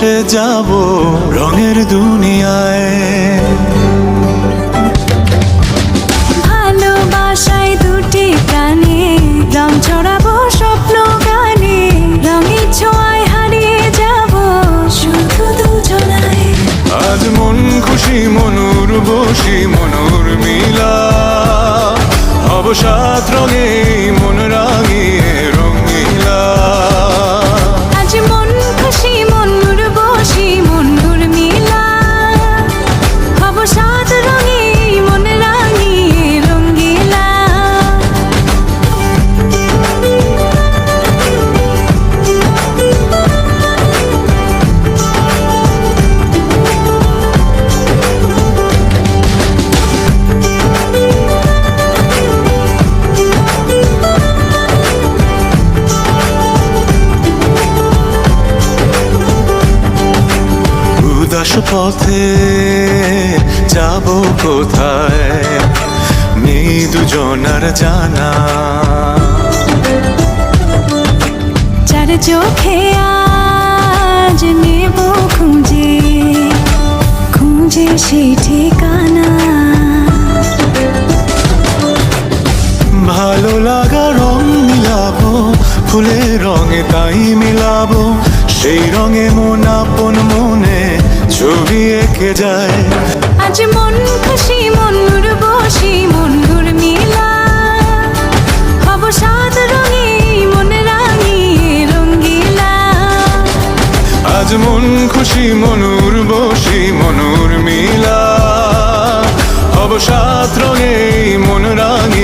ভেসে যাব রঙের দুনিয়ায়। ভালোবাসায় দুটি প্রাণে রং ছড়াবো স্বপ্ন গানে, রঙের ছোঁয়ায় হারিয়ে যাব শুধু দুজনায়। আজ মন খুশি মনুর বসি মনুর মিলা, হব সাত রঙে মন রাঙিয়ে রঙিলা। আজ মন খুশি মনুর বসি মনুর মিলা, হব সাত রঙে মন রাঙিয়ে রঙ্গিলা। উদাস পথে যাব কোথায় নেই দুজনার জানা। চার চোখে আজ নেব খুঁজে খুঁজে সেই ঠিকানা। ভালো লাগা রং মিলাবো ফুলের রঙে তাই মিলাবো, সেই রঙে মন আপন মনে ছবি এঁকে যায়। আজ মন খুশি মনুর বসি মনুর মিলা, হব সাত রঙে মন রাঙিয়ে রঙ্গিলা। আজ মন খুশি মনুর বসি মনুর মিলা, হব সাত রঙে মন রাঙিয়ে